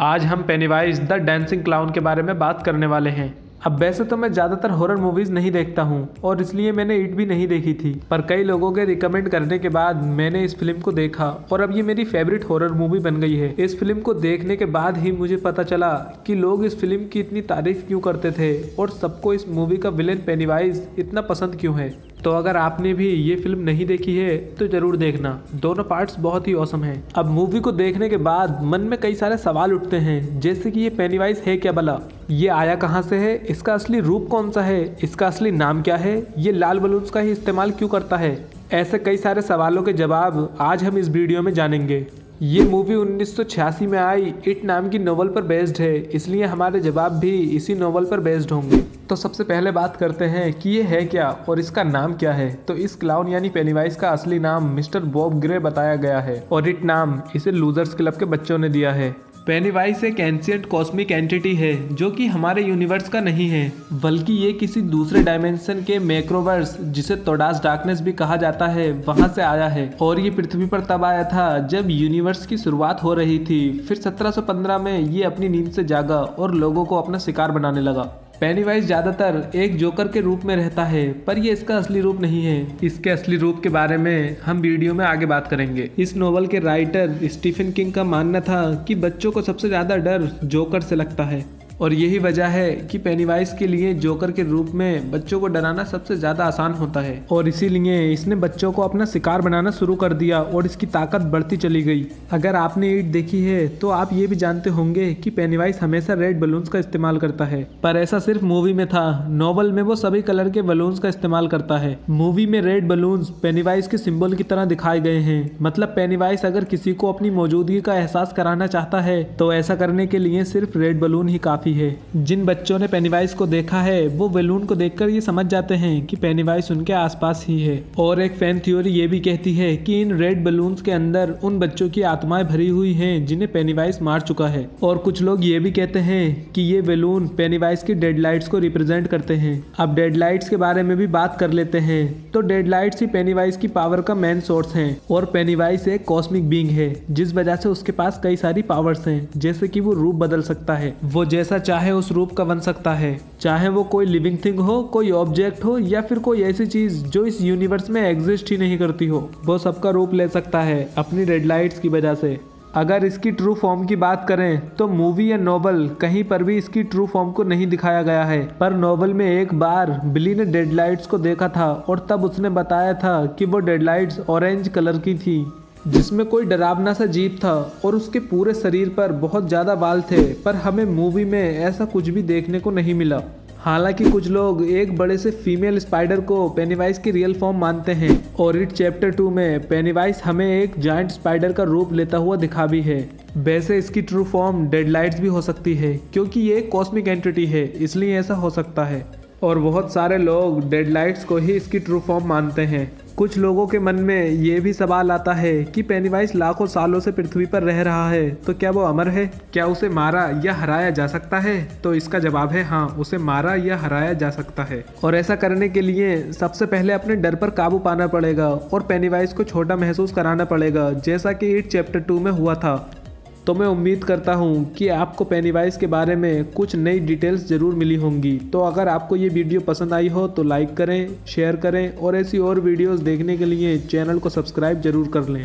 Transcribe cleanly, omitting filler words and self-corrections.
आज हम Pennywise the dancing clown के बारे में बात करने वाले हैं। अब वैसे तो मैं ज़्यादातर हॉरर मूवीज़ नहीं देखता हूँ और इसलिए मैंने इट भी नहीं देखी थी, पर कई लोगों के रिकमेंड करने के बाद मैंने इस फिल्म को देखा और अब ये मेरी फेवरेट हॉरर मूवी बन गई है। इस फिल्म को देखने के बाद ही मुझे पता चला कि लोग इस फिल्म की इतनी तारीफ क्यों करते थे और सबको इस मूवी का विलेन पेनीवाइज इतना पसंद क्यों है। तो अगर आपने भी ये फिल्म नहीं देखी है तो जरूर देखना, दोनों पार्ट्स बहुत ही औसम हैं। अब मूवी को देखने के बाद मन में कई सारे सवाल उठते हैं, जैसे कि ये पेनीवाइज है क्या भला, ये आया कहाँ से है, इसका असली रूप कौन सा है, इसका असली नाम क्या है, ये लाल बलून्स का ही इस्तेमाल क्यों करता है। ऐसे कई सारे सवालों के जवाब आज हम इस वीडियो में जानेंगे। ये मूवी 1986 में आई इट नाम की नोवेल पर बेस्ड है, इसलिए हमारे जवाब भी इसी नोवेल पर बेस्ड होंगे। तो सबसे पहले बात करते हैं कि ये है क्या और इसका नाम क्या है। तो इस क्लाउन यानी पेनीवाइज का असली नाम मिस्टर बॉब ग्रे बताया गया है और इट नाम इसे लूजर्स क्लब के बच्चों ने दिया है। पेनीवाइज एक एंशिएंट कॉस्मिक एंटिटी है जो कि हमारे यूनिवर्स का नहीं है, बल्कि ये किसी दूसरे डायमेंशन के मैक्रोवर्स, जिसे तोडास डार्कनेस भी कहा जाता है, वहां से आया है। और ये पृथ्वी पर तब आया था जब यूनिवर्स की शुरुआत हो रही थी। फिर 1715 में ये अपनी नींद से जागा और लोगों को अपना शिकार बनाने लगा। पेनीवाइज ज्यादातर एक जोकर के रूप में रहता है, पर ये इसका असली रूप नहीं है। इसके असली रूप के बारे में हम वीडियो में आगे बात करेंगे। इस नोवेल के राइटर स्टीफन किंग का मानना था कि बच्चों को सबसे ज्यादा डर जोकर से लगता है और यही वजह है कि पेनीवाइज के लिए जोकर के रूप में बच्चों को डराना सबसे ज्यादा आसान होता है और इसीलिए इसने बच्चों को अपना शिकार बनाना शुरू कर दिया और इसकी ताकत बढ़ती चली गई। अगर आपने इट देखी है तो आप ये भी जानते होंगे कि पेनीवाइज हमेशा रेड बलून्स का इस्तेमाल करता है, पर ऐसा सिर्फ मूवी में था। नॉवल में वो सभी कलर के बलून्स का इस्तेमाल करता है। मूवी में रेड बलून्स पेनीवाइज के सिंबल की तरह दिखाए गए हैं। मतलब पेनीवाइज अगर किसी को अपनी मौजूदगी का एहसास कराना चाहता है तो ऐसा करने के लिए सिर्फ रेड बलून ही काफी है। जिन बच्चों ने पेनीवाइज को देखा है वो बलून को देखकर ये समझ जाते हैं कि पेनीवाइज उनके आसपास ही है। और एक फैन थ्योरी ये भी कहती है कि इन रेड बलून्स के अंदर उन बच्चों की आत्माएं भरी हुई हैं जिन्हें पेनीवाइज मार चुका है। और कुछ लोग ये भी कहते हैं कि ये बलून पेनीवाइज की डेड लाइट्स को रिप्रेजेंट करते हैं। अब डेड लाइट्स के बारे में भी बात कर लेते हैं। तो डेड लाइट्स ही पेनीवाइज की पावर का मेन सोर्स है और पेनीवाइज एक कॉस्मिक बीइंग है, जिस वजह से उसके पास कई सारी पावर्स हैं, जैसे कि वो रूप बदल सकता है, वो जैसा चाहे उस रूप का बन सकता है, चाहे वो कोई लिविंग थिंग हो, कोई ऑब्जेक्ट हो या फिर कोई ऐसी चीज जो इस यूनिवर्स में एग्जिस्ट ही नहीं करती हो, वो सबका रूप ले सकता है अपनी रेड लाइट्स की वजह से। अगर इसकी ट्रू फॉर्म की बात करें तो मूवी या नोवेल कहीं पर भी इसकी ट्रू फॉर्म को नहीं दिखाया गया है, पर नोवेल में एक बार बिली ने डेड लाइट्स को देखा था और तब उसने बताया था कि वो डेड लाइट्स ऑरेंज कलर की थी, जिसमें कोई डरावना सा जीव था और उसके पूरे शरीर पर बहुत ज्यादा बाल थे। पर हमें मूवी में ऐसा कुछ भी देखने को नहीं मिला। हालांकि कुछ लोग एक बड़े से फीमेल स्पाइडर को पेनीवाइज की रियल फॉर्म मानते हैं और इट चैप्टर 2 में पेनीवाइज हमें एक जायंट स्पाइडर का रूप लेता हुआ दिखा भी है। वैसे इसकी ट्रू फॉर्म डेड लाइट्स भी हो सकती है, क्योंकि ये एक कॉस्मिक एंटिटी है, इसलिए ऐसा हो सकता है। और बहुत सारे लोग डेड लाइट्स को ही इसकी ट्रू फॉर्म मानते हैं। कुछ लोगों के मन में ये भी सवाल आता है कि पेनीवाइज लाखों सालों से पृथ्वी पर रह रहा है, तो क्या वो अमर है, क्या उसे मारा या हराया जा सकता है। तो इसका जवाब है हाँ, उसे मारा या हराया जा सकता है। और ऐसा करने के लिए सबसे पहले अपने डर पर काबू पाना पड़ेगा और पेनीवाइज को छोटा महसूस कराना पड़ेगा, जैसा कि इट चैप्टर 2 में हुआ था। तो मैं उम्मीद करता हूँ कि आपको पेनीवाइज के बारे में कुछ नई डिटेल्स ज़रूर मिली होंगी। तो अगर आपको ये वीडियो पसंद आई हो तो लाइक करें, शेयर करें और ऐसी और वीडियोस देखने के लिए चैनल को सब्सक्राइब जरूर कर लें।